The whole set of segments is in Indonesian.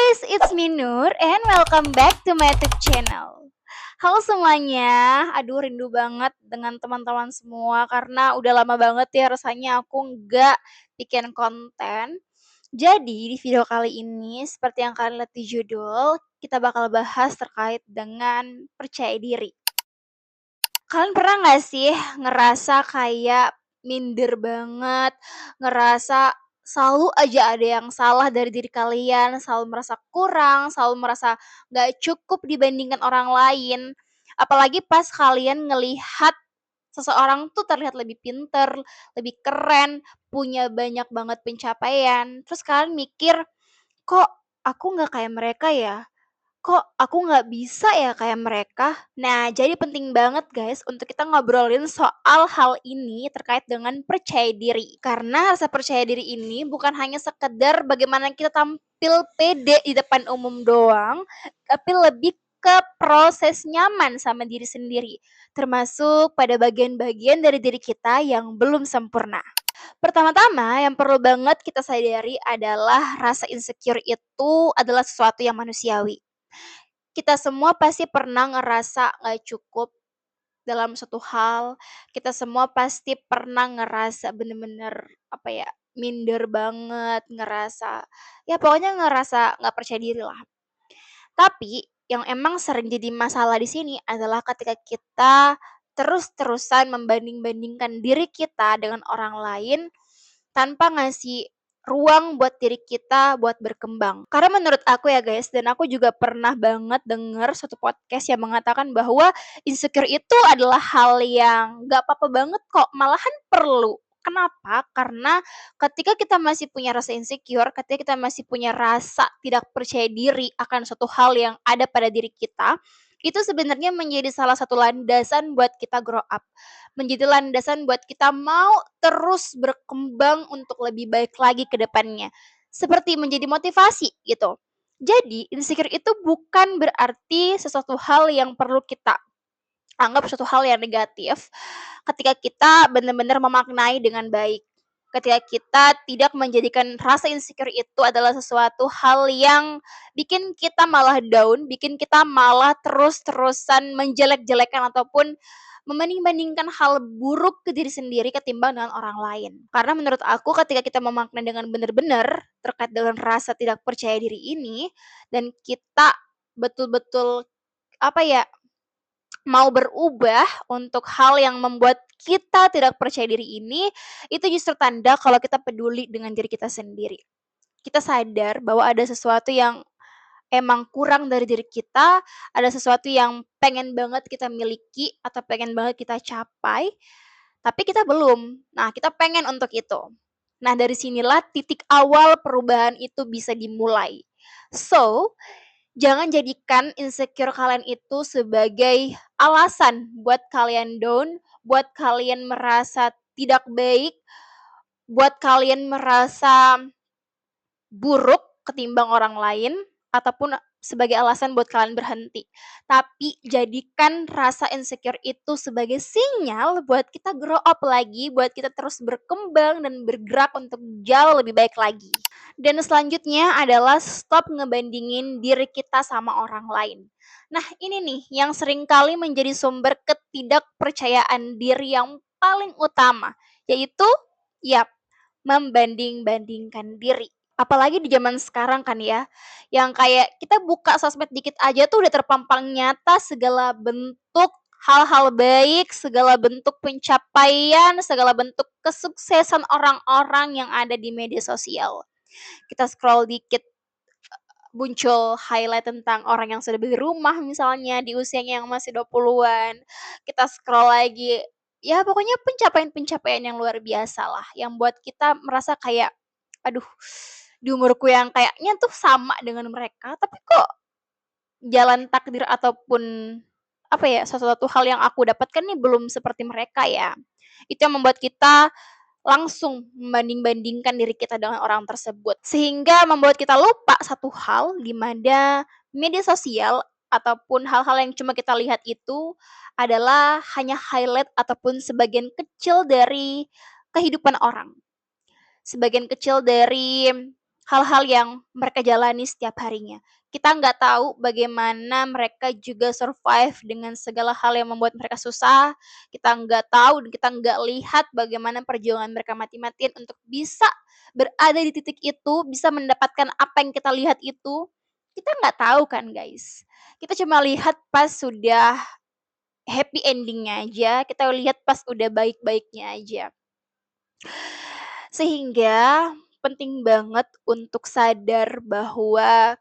guys, it's me Nur and welcome back to my YouTube channel. Halo semuanya, aduh rindu banget dengan teman-teman semua karena udah lama banget ya rasanya aku nggak bikin konten. Jadi di video kali ini seperti yang kalian lihat di judul, kita bakal bahas terkait dengan percaya diri. Kalian pernah nggak sih ngerasa kayak minder banget, ngerasa selalu aja ada yang salah dari diri kalian, selalu merasa kurang, selalu merasa nggak cukup dibandingkan orang lain. Apalagi pas kalian ngelihat seseorang tuh terlihat lebih pinter, lebih keren, punya banyak banget pencapaian. Terus kalian mikir, kok aku nggak kayak mereka ya? Kok aku nggak bisa ya kayak mereka? Nah, jadi penting banget guys untuk kita ngobrolin soal hal ini terkait dengan percaya diri. Karena rasa percaya diri ini bukan hanya sekedar bagaimana kita tampil pede di depan umum doang, tapi lebih ke proses nyaman sama diri sendiri, termasuk pada bagian-bagian dari diri kita yang belum sempurna. Pertama-tama yang perlu banget kita sadari adalah rasa insecure itu adalah sesuatu yang manusiawi. Kita semua pasti pernah ngerasa nggak cukup dalam suatu hal, kita semua pasti pernah ngerasa bener-bener, apa ya, minder banget, ngerasa ya pokoknya ngerasa nggak percaya diri lah. Tapi yang emang sering jadi masalah di sini adalah ketika kita terus-terusan membanding-bandingkan diri kita dengan orang lain tanpa ngasih ruang buat diri kita buat berkembang. Karena menurut aku ya guys, dan aku juga pernah banget denger suatu podcast yang mengatakan bahwa insecure itu adalah hal yang gak apa-apa banget kok, malahan perlu. Kenapa? Karena ketika kita masih punya rasa insecure, ketika kita masih punya rasa tidak percaya diri akan suatu hal yang ada pada diri kita, itu sebenarnya menjadi salah satu landasan buat kita grow up, menjadi landasan buat kita mau terus berkembang untuk lebih baik lagi ke depannya. Seperti menjadi motivasi gitu. Jadi, insecure itu bukan berarti sesuatu hal yang perlu kita anggap suatu hal yang negatif ketika kita benar-benar memaknai dengan baik. Ketika kita tidak menjadikan rasa insecure itu adalah sesuatu hal yang bikin kita malah down, bikin kita malah terus-terusan menjelek-jelekan ataupun membanding-bandingkan hal buruk ke diri sendiri ketimbang dengan orang lain. Karena menurut aku ketika kita memaknai dengan benar-benar terkait dengan rasa tidak percaya diri ini dan kita betul-betul apa ya, mau berubah untuk hal yang membuat kita tidak percaya diri ini, itu justru tanda kalau kita peduli dengan diri kita sendiri. Kita sadar bahwa ada sesuatu yang emang kurang dari diri kita, ada sesuatu yang pengen banget kita miliki atau pengen banget kita capai, tapi kita belum. Nah, kita pengen untuk itu. Nah, dari sinilah titik awal perubahan itu bisa dimulai. So, jangan jadikan insecure kalian itu sebagai alasan buat kalian down, buat kalian merasa tidak baik, buat kalian merasa buruk ketimbang orang lain, ataupun sebagai alasan buat kalian berhenti. Tapi jadikan rasa insecure itu sebagai sinyal buat kita grow up lagi, buat kita terus berkembang dan bergerak untuk jauh lebih baik lagi. Dan selanjutnya adalah stop ngebandingin diri kita sama orang lain. Nah, ini nih yang seringkali menjadi sumber ketidakpercayaan diri yang paling utama, yaitu yap, membanding-bandingkan diri. Apalagi di zaman sekarang kan ya, yang kayak kita buka sosmed dikit aja tuh udah terpampang nyata segala bentuk hal-hal baik, segala bentuk pencapaian, segala bentuk kesuksesan orang-orang yang ada di media sosial. Kita scroll dikit muncul highlight tentang orang yang sudah beli rumah misalnya di usianya yang masih 20-an. Kita scroll lagi, ya pokoknya pencapaian-pencapaian yang luar biasa lah, yang buat kita merasa kayak, aduh, di umurku yang kayaknya tuh sama dengan mereka, tapi kok jalan takdir ataupun apa ya, sesuatu hal yang aku dapatkan nih belum seperti mereka ya. Itu yang membuat kita langsung membanding-bandingkan diri kita dengan orang tersebut. Sehingga membuat kita lupa satu hal di mana media sosial ataupun hal-hal yang cuma kita lihat itu adalah hanya highlight ataupun sebagian kecil dari kehidupan orang. Sebagian kecil dari hal-hal yang mereka jalani setiap harinya. Kita nggak tahu bagaimana mereka juga survive dengan segala hal yang membuat mereka susah. Kita nggak tahu dan kita nggak lihat bagaimana perjuangan mereka mati-matian untuk bisa berada di titik itu, bisa mendapatkan apa yang kita lihat itu. Kita nggak tahu kan guys. Kita cuma lihat pas sudah happy endingnya aja, kita lihat pas udah baik-baiknya aja. Sehingga penting banget untuk sadar bahwa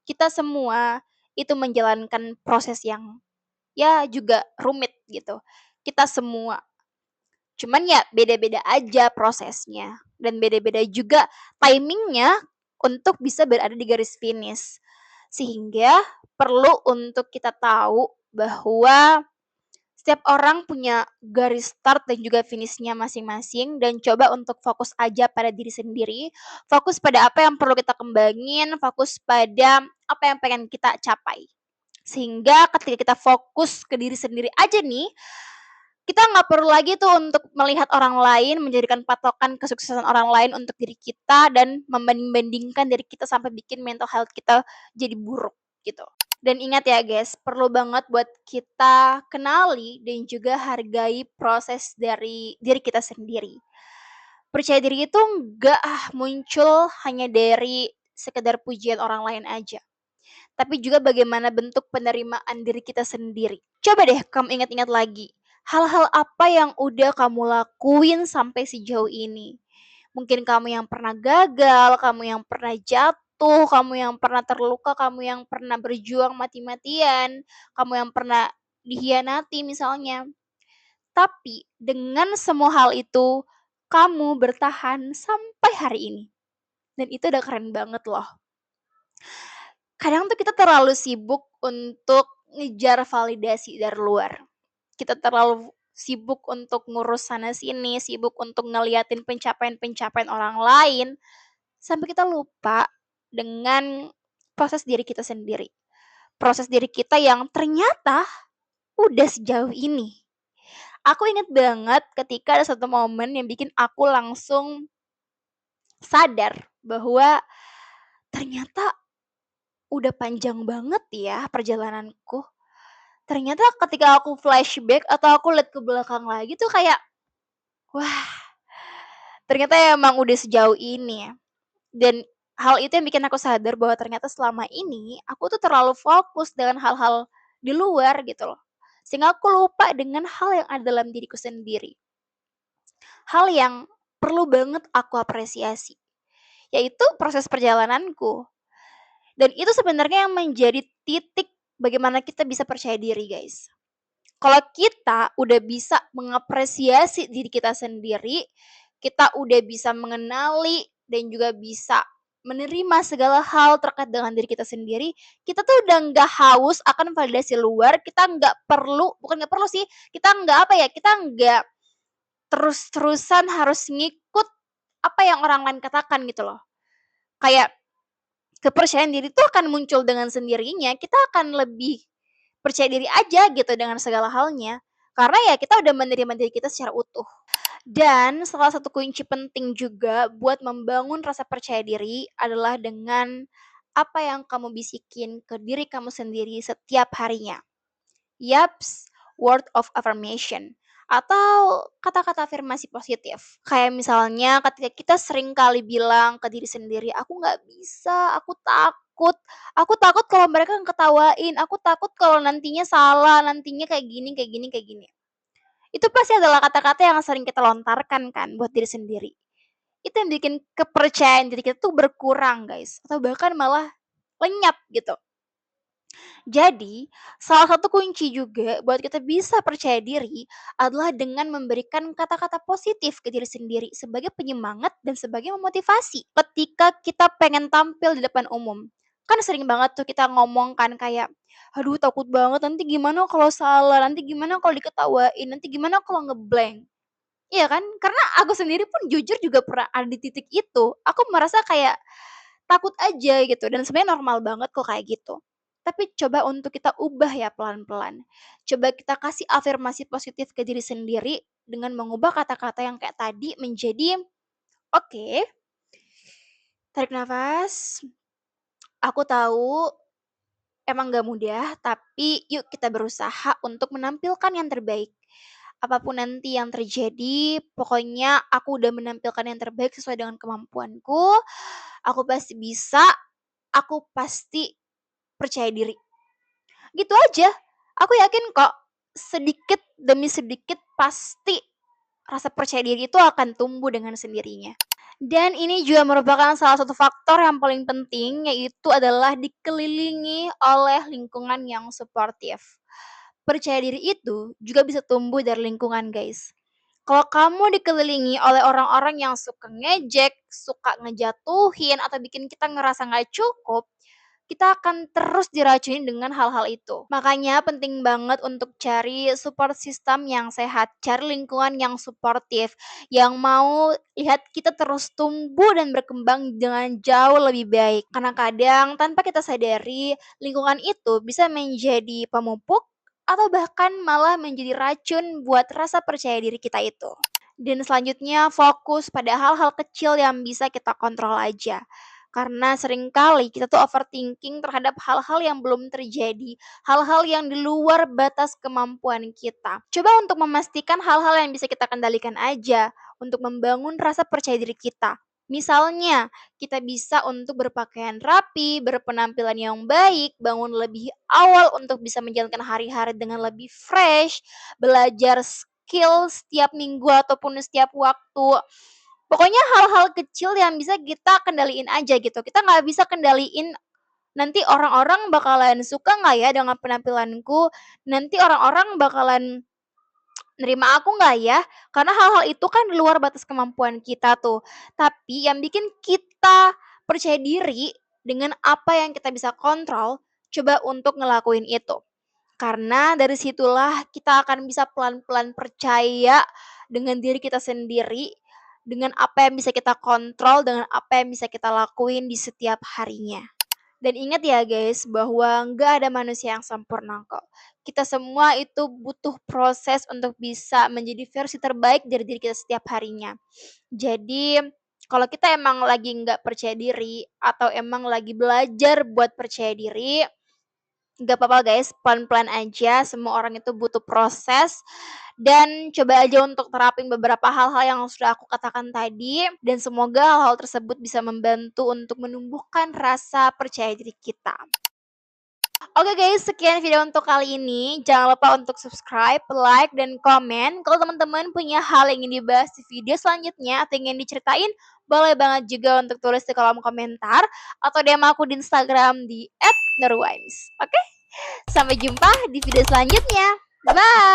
kita semua itu menjalankan proses yang ya juga rumit gitu. Kita semua. Cuman ya beda-beda aja prosesnya dan beda-beda juga timingnya untuk bisa berada di garis finish. Sehingga perlu untuk kita tahu bahwa setiap orang punya garis start dan juga finishnya masing-masing dan coba untuk fokus aja pada diri sendiri, fokus pada apa yang perlu kita kembangin, fokus pada apa yang pengen kita capai. Sehingga ketika kita fokus ke diri sendiri aja nih, kita nggak perlu lagi tuh untuk melihat orang lain, menjadikan patokan kesuksesan orang lain untuk diri kita dan membanding-bandingkan diri kita sampai bikin mental health kita jadi buruk gitu. Dan ingat ya guys, perlu banget buat kita kenali dan juga hargai proses dari diri kita sendiri. Percaya diri itu nggak muncul hanya dari sekedar pujian orang lain aja, tapi juga bagaimana bentuk penerimaan diri kita sendiri. Coba deh kamu ingat-ingat lagi, hal-hal apa yang udah kamu lakuin sampai sejauh ini. Mungkin kamu yang pernah gagal, kamu yang pernah jatuh, kamu yang pernah terluka, kamu yang pernah berjuang mati-matian, kamu yang pernah dihianati misalnya. Tapi dengan semua hal itu, kamu bertahan sampai hari ini. Dan itu udah keren banget loh. Kadang tuh kita terlalu sibuk untuk ngejar validasi dari luar. Kita terlalu sibuk untuk ngurus sana sini, sibuk untuk ngeliatin pencapaian-pencapaian orang lain, sampai kita lupa dengan proses diri kita sendiri. Proses diri kita yang ternyata udah sejauh ini. Aku inget banget ketika ada satu momen yang bikin aku langsung sadar bahwa ternyata udah panjang banget ya perjalananku. Ternyata ketika aku flashback atau aku lihat ke belakang lagi tuh kayak, wah, ternyata emang udah sejauh ini ya. Dan hal itu yang bikin aku sadar bahwa ternyata selama ini aku tuh terlalu fokus dengan hal-hal di luar gitu loh. Sehingga aku lupa dengan hal yang ada dalam diriku sendiri. Hal yang perlu banget aku apresiasi, yaitu proses perjalananku. Dan itu sebenarnya yang menjadi titik bagaimana kita bisa percaya diri, guys. Kalau kita udah bisa mengapresiasi diri kita sendiri, kita udah bisa mengenali dan juga bisa menerima segala hal terkait dengan diri kita sendiri, kita tuh udah nggak haus akan validasi luar, kita nggak perlu, bukan nggak perlu sih, kita nggak apa ya, kita nggak terus-terusan harus ngikut apa yang orang lain katakan gitu loh. Kayak kepercayaan diri itu akan muncul dengan sendirinya, kita akan lebih percaya diri aja gitu dengan segala halnya. Karena ya kita udah menerima diri kita secara utuh. Dan salah satu kunci penting juga buat membangun rasa percaya diri adalah dengan apa yang kamu bisikin ke diri kamu sendiri setiap harinya. Yaps, word of affirmation atau kata-kata afirmasi positif. Kayak misalnya ketika kita sering kali bilang ke diri sendiri, aku nggak bisa, aku takut kalau mereka ngetawain, aku takut kalau nantinya salah, nantinya kayak gini, kayak gini, kayak gini. Itu pasti adalah kata-kata yang sering kita lontarkan kan buat diri sendiri. Itu yang bikin kepercayaan diri kita tuh berkurang guys, atau bahkan malah lenyap gitu. Jadi, salah satu kunci juga buat kita bisa percaya diri adalah dengan memberikan kata-kata positif ke diri sendiri sebagai penyemangat dan sebagai memotivasi. Ketika kita pengen tampil di depan umum, kan sering banget tuh kita ngomong kan kayak, aduh takut banget nanti gimana kalau salah, nanti gimana kalau diketawain, nanti gimana kalau ngeblank. Iya kan? Karena aku sendiri pun jujur juga pernah ada di titik itu. Aku merasa kayak takut aja gitu dan sebenarnya normal banget kok kayak gitu. Tapi coba untuk kita ubah ya pelan-pelan. Coba kita kasih afirmasi positif ke diri sendiri dengan mengubah kata-kata yang kayak tadi menjadi, oke, Tarik nafas. Aku tahu emang gak mudah, tapi yuk kita berusaha untuk menampilkan yang terbaik. Apapun nanti yang terjadi, pokoknya aku udah menampilkan yang terbaik sesuai dengan kemampuanku. Aku pasti bisa, aku pasti percaya diri. Gitu aja. Aku yakin kok sedikit demi sedikit pasti rasa percaya diri itu akan tumbuh dengan sendirinya. Dan ini juga merupakan salah satu faktor yang paling penting, yaitu adalah dikelilingi oleh lingkungan yang suportif. Percaya diri itu juga bisa tumbuh dari lingkungan, guys. Kalau kamu dikelilingi oleh orang-orang yang suka ngejek, suka ngejatuhin, atau bikin kita ngerasa nggak cukup, kita akan terus diracuni dengan hal-hal itu. Makanya penting banget untuk cari support system yang sehat, cari lingkungan yang suportif, yang mau lihat kita terus tumbuh dan berkembang dengan jauh lebih baik. Karena kadang tanpa kita sadari, lingkungan itu bisa menjadi pemupuk atau bahkan malah menjadi racun buat rasa percaya diri kita itu. Dan selanjutnya fokus pada hal-hal kecil yang bisa kita kontrol aja. Karena seringkali kita tuh overthinking terhadap hal-hal yang belum terjadi, hal-hal yang di luar batas kemampuan kita. Coba untuk memastikan hal-hal yang bisa kita kendalikan aja, untuk membangun rasa percaya diri kita. Misalnya, kita bisa untuk berpakaian rapi, berpenampilan yang baik, bangun lebih awal untuk bisa menjalankan hari-hari dengan lebih fresh, belajar skill setiap minggu ataupun setiap waktu. Pokoknya hal-hal kecil yang bisa kita kendaliin aja gitu. Kita nggak bisa kendaliin nanti orang-orang bakalan suka nggak ya dengan penampilanku, nanti orang-orang bakalan nerima aku nggak ya? Karena hal-hal itu kan di luar batas kemampuan kita tuh. Tapi yang bikin kita percaya diri dengan apa yang kita bisa kontrol, coba untuk ngelakuin itu. Karena dari situlah kita akan bisa pelan-pelan percaya dengan diri kita sendiri, dengan apa yang bisa kita kontrol, dengan apa yang bisa kita lakuin di setiap harinya. Dan ingat ya guys, bahwa nggak ada manusia yang sempurna kok. Kita semua itu butuh proses untuk bisa menjadi versi terbaik dari diri kita setiap harinya. Jadi, kalau kita emang lagi nggak percaya diri, atau emang lagi belajar buat percaya diri, nggak apa-apa guys, pelan-pelan aja, semua orang itu butuh proses. Dan coba aja untuk terapin beberapa hal-hal yang sudah aku katakan tadi, dan semoga hal-hal tersebut bisa membantu untuk menumbuhkan rasa percaya diri kita. Oke guys, sekian video untuk kali ini. Jangan lupa untuk subscribe, like, dan komen. Kalau teman-teman punya hal yang ingin dibahas di video selanjutnya atau ingin diceritain, boleh banget juga untuk tulis di kolom komentar atau DM aku di Instagram di @nurwines. Oke? Sampai jumpa di video selanjutnya. Bye!